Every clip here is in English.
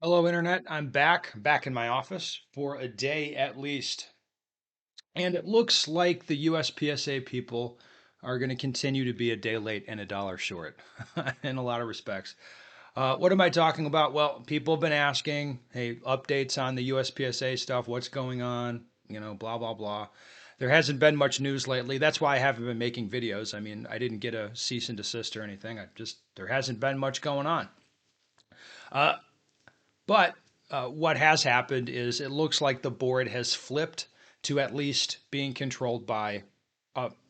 Hello, Internet. I'm back in my office for a day at least. And it looks like the USPSA people are going to continue to be a day late and a dollar short in a lot of respects. What am I talking about? Well, people have been asking, hey, updates on the USPSA stuff, what's going on, blah, blah, blah. There hasn't been much news lately. That's why I haven't been making videos. I mean, I didn't get a cease and desist or anything. There hasn't been much going on. Uh, But what has happened is it looks like the board has flipped to at least being controlled by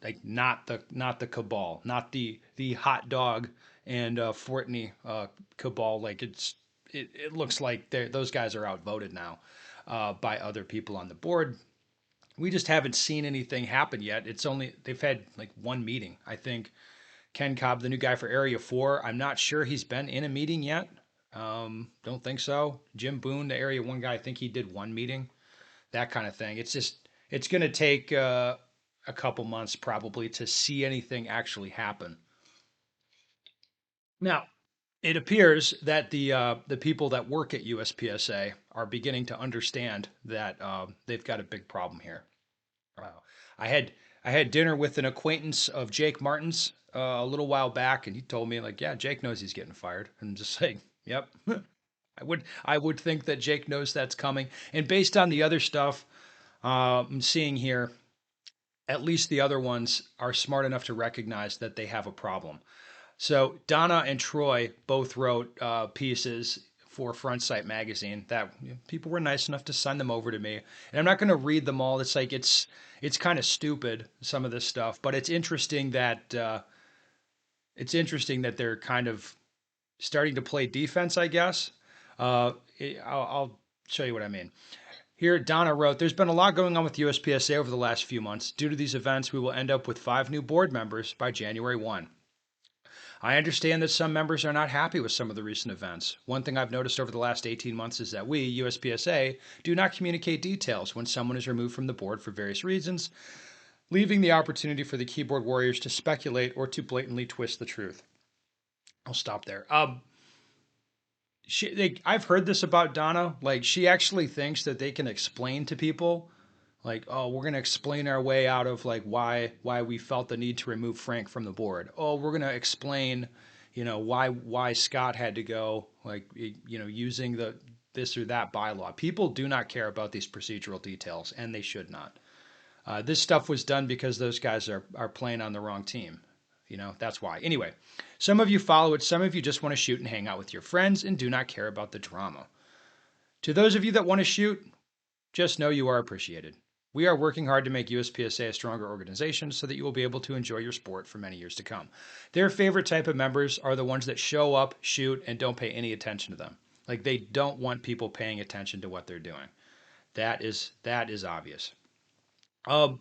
like not the cabal, not the hot dog and Fortney cabal. Like it looks like those guys are outvoted now by other people on the board. We just haven't seen anything happen yet. They've had like one meeting. I think Ken Cobb, the new guy for Area 4, I'm not sure he's been in a meeting yet. Don't think so. Jim Boone, the Area 1 guy, I think he did one meeting, that kind of thing. It's going to take a couple months probably to see anything actually happen. Now, it appears that the people that work at USPSA are beginning to understand that they've got a big problem here. Uh, I had I had dinner with an acquaintance of Jake Martin's a little while back, and he told me like, yeah, Jake knows he's getting fired. And I'm just like, yep. I would think that Jake knows that's coming. And based on the other stuff I'm seeing here, at least the other ones are smart enough to recognize that they have a problem. So Donna and Troy both wrote pieces for Frontsight magazine that people were nice enough to send them over to me. And I'm not going to read them all. It's kind of stupid, some of this stuff, but it's interesting that they're kind of starting to play defense, I guess. I'll show you what I mean. Here, Donna wrote, there's been a lot going on with USPSA over the last few months. Due to these events, we will end up with 5 new board members by January 1. I understand that some members are not happy with some of the recent events. One thing I've noticed over the last 18 months is that we, USPSA, do not communicate details when someone is removed from the board for various reasons, leaving the opportunity for the keyboard warriors to speculate or to blatantly twist the truth. I'll stop there. I've heard this about Donna. Like, she actually thinks that they can explain to people, like, oh, we're gonna explain our way out of like why we felt the need to remove Frank from the board. Oh, we're gonna explain, why Scott had to go, like, using the this or that bylaw. People do not care about these procedural details, and they should not. This stuff was done because those guys are playing on the wrong team. That's why. Anyway, some of you follow it, some of you just want to shoot and hang out with your friends and do not care about the drama. To those of you that want to shoot, just know you are appreciated. We are working hard to make USPSA a stronger organization so that you will be able to enjoy your sport for many years to come. Their favorite type of members are the ones that show up, shoot, and don't pay any attention to them. Like, they don't want people paying attention to what they're doing. That is obvious. Um,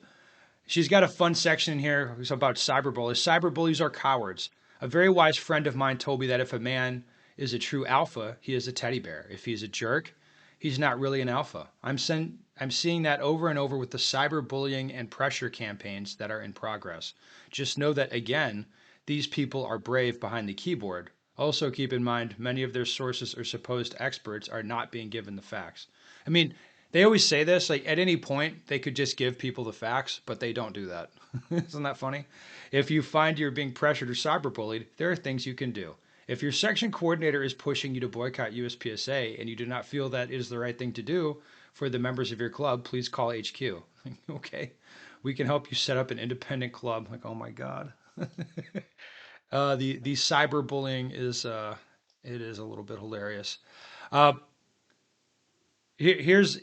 She's got a fun section in here about cyberbullies. Cyberbullies are cowards. A very wise friend of mine told me that if a man is a true alpha, he is a teddy bear. If he's a jerk, he's not really an alpha. I'm seeing that over and over with the cyberbullying and pressure campaigns that are in progress. Just know that, again, these people are brave behind the keyboard. Also, keep in mind, many of their sources or supposed experts are not being given the facts. I mean, they always say this, like at any point they could just give people the facts, but they don't do that. Isn't that funny? If you find you're being pressured or cyberbullied, there are things you can do. If your section coordinator is pushing you to boycott USPSA and you do not feel that is the right thing to do for the members of your club, please call HQ. Okay, we can help you set up an independent club. Like, oh my God. The cyberbullying it is a little bit hilarious. Uh, here's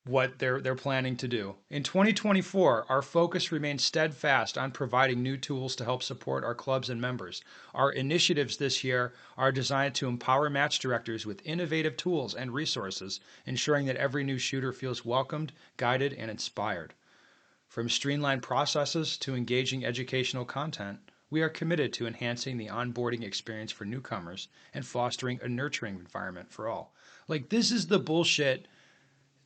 what they're planning to do. In 2024, our focus remains steadfast on providing new tools to help support our clubs and members. Our initiatives this year are designed to empower match directors with innovative tools and resources, ensuring that every new shooter feels welcomed, guided, and inspired. From streamlined processes to engaging educational content, we are committed to enhancing the onboarding experience for newcomers and fostering a nurturing environment for all. Like, this is the bullshit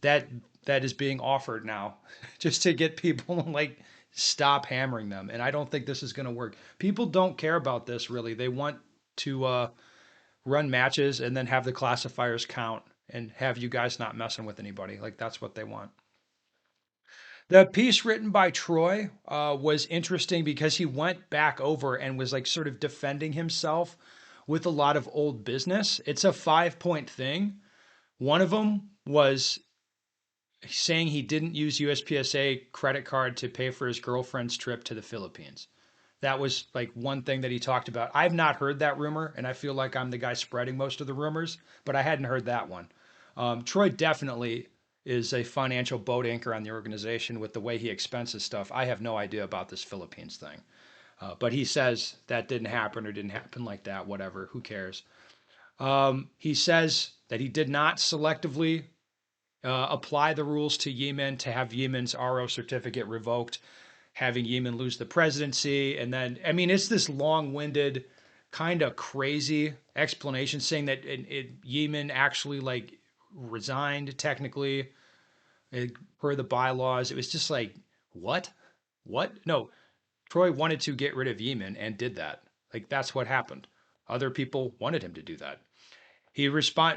that that is being offered now just to get people like stop hammering them. And I don't think this is going to work. People don't care about this really. They want to run matches and then have the classifiers count and have you guys not messing with anybody. Like that's what they want. The piece written by Troy was interesting because he went back over and was like sort of defending himself with a lot of old business. It's a 5 point thing. One of them was saying he didn't use USPSA credit card to pay for his girlfriend's trip to the Philippines. That was like one thing that he talked about. I've not heard that rumor, and I feel like I'm the guy spreading most of the rumors, but I hadn't heard that one. Troy definitely is a financial boat anchor on the organization with the way he expenses stuff. I have no idea about this Philippines thing. But he says that didn't happen or didn't happen like that, whatever. Who cares? He says that he did not selectively apply the rules to Yemen to have Yemen's RO certificate revoked, having Yemen lose the presidency. And then, I mean, it's this long winded, kind of crazy explanation saying that Yemen actually like resigned technically per the bylaws. It was just like, what? What? No, Troy wanted to get rid of Yemen and did that. Like, that's what happened. Other people wanted him to do that.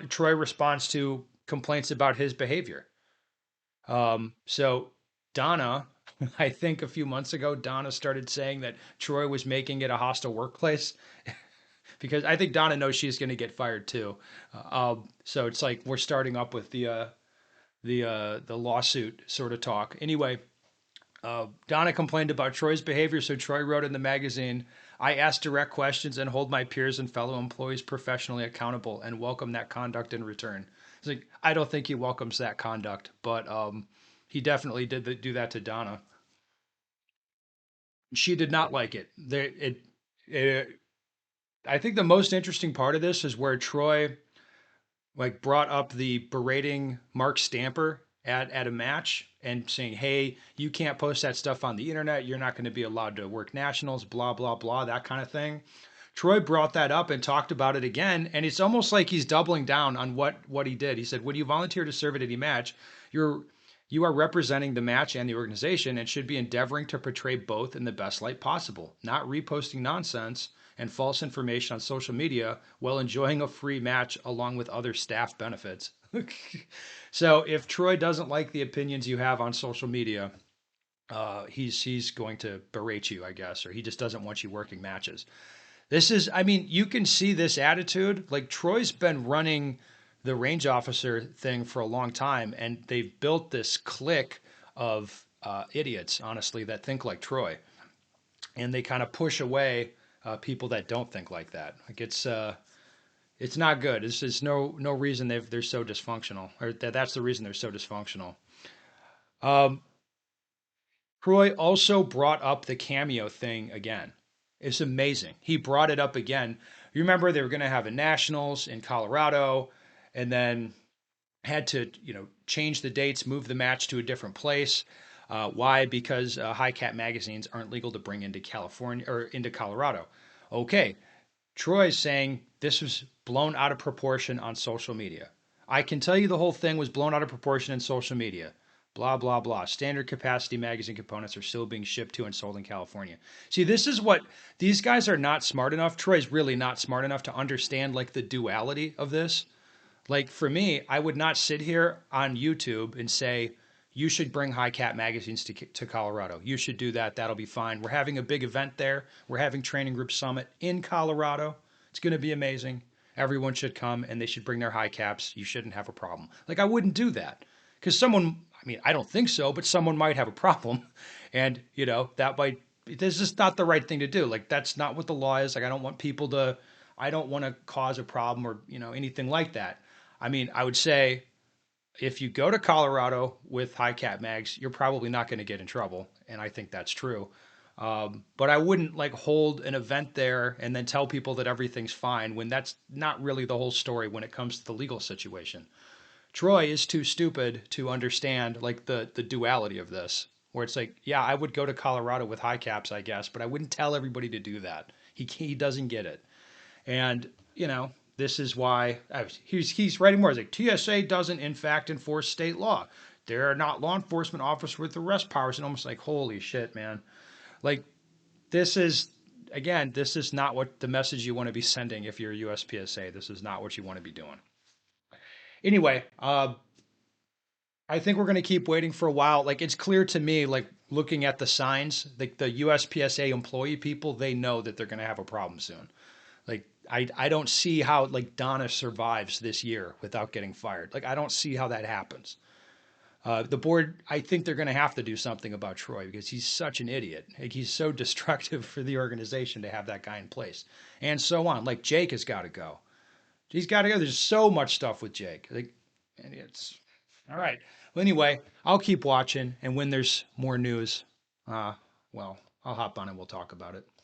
Troy responds to complaints about his behavior. So Donna, I think a few months ago, Donna started saying that Troy was making it a hostile workplace because I think Donna knows she's going to get fired too. So it's like we're starting up with the lawsuit sort of talk. Anyway, Donna complained about Troy's behavior, so Troy wrote in the magazine, I ask direct questions and hold my peers and fellow employees professionally accountable and welcome that conduct in return. It's like, I don't think he welcomes that conduct, but he definitely did do that to Donna. She did not like it. It. I think the most interesting part of this is where Troy like brought up the berating Mark Stamper at a match and saying, "Hey, you can't post that stuff on the internet. You're not going to be allowed to work nationals, blah blah blah, that kind of thing." Troy brought that up and talked about it again, and it's almost like he's doubling down on what he did. He said, "When you volunteer to serve at any match, you're you are representing the match and the organization and should be endeavoring to portray both in the best light possible, not reposting nonsense and false information on social media while enjoying a free match along with other staff benefits." So if Troy doesn't like the opinions you have on social media, he's going to berate you, I guess, or he just doesn't want you working matches. This is, I mean, you can see this attitude. Like Troy's been running the range officer thing for a long time, and they've built this clique of idiots, honestly, that think like Troy, and they kind of push away people that don't think like that. Like it's not good. It's just no reason they're so dysfunctional, or that's the reason they're so dysfunctional. Um, Troy also brought up the cameo thing again. It's amazing. He brought it up again. You remember they were going to have a nationals in Colorado, and then had to change the dates, move the match to a different place. Why? Because high cap magazines aren't legal to bring into California or into Colorado. Okay, Troy's saying this was blown out of proportion on social media. I can tell you the whole thing was blown out of proportion in social media. Blah, blah, blah. Standard capacity magazine components are still being shipped to and sold in California. See, this is what these guys are not smart enough. Troy's really not smart enough to understand like the duality of this. Like for me, I would not sit here on YouTube and say, you should bring high cap magazines to Colorado. You should do that. That'll be fine. We're having a big event there. We're having Training Group Summit in Colorado. It's going to be amazing. Everyone should come and they should bring their high caps. You shouldn't have a problem. Like I wouldn't do that because someone, I mean, I don't think so, but someone might have a problem. And, that might, this is not the right thing to do. Like that's not what the law is. Like I don't want to cause a problem or, anything like that. I mean, I would say if you go to Colorado with high cap mags, you're probably not going to get in trouble, and I think that's true. But I wouldn't like hold an event there and then tell people that everything's fine when that's not really the whole story when it comes to the legal situation. Troy is too stupid to understand like the duality of this, where it's like, yeah, I would go to Colorado with high caps, I guess, but I wouldn't tell everybody to do that. He doesn't get it. And, this is why he's writing more. He's like, TSA doesn't, in fact, enforce state law. They're not law enforcement officers with arrest powers. And almost like, holy shit, man. Like, this is, again, this is not what the message you want to be sending if you're USPSA. This is not what you want to be doing. Anyway, I think we're going to keep waiting for a while. Like it's clear to me, like looking at the signs, like the USPSA employee people, they know that they're going to have a problem soon. Like I don't see how like Donna survives this year without getting fired. Like I don't see how that happens. The board, I think they're going to have to do something about Troy because he's such an idiot. Like he's so destructive for the organization to have that guy in place, and so on. Like Jake has got to go. He's got to go. There's so much stuff with Jake. Like, and it's all right. Well, anyway, I'll keep watching, and when there's more news, uh, well, I'll hop on and we'll talk about it.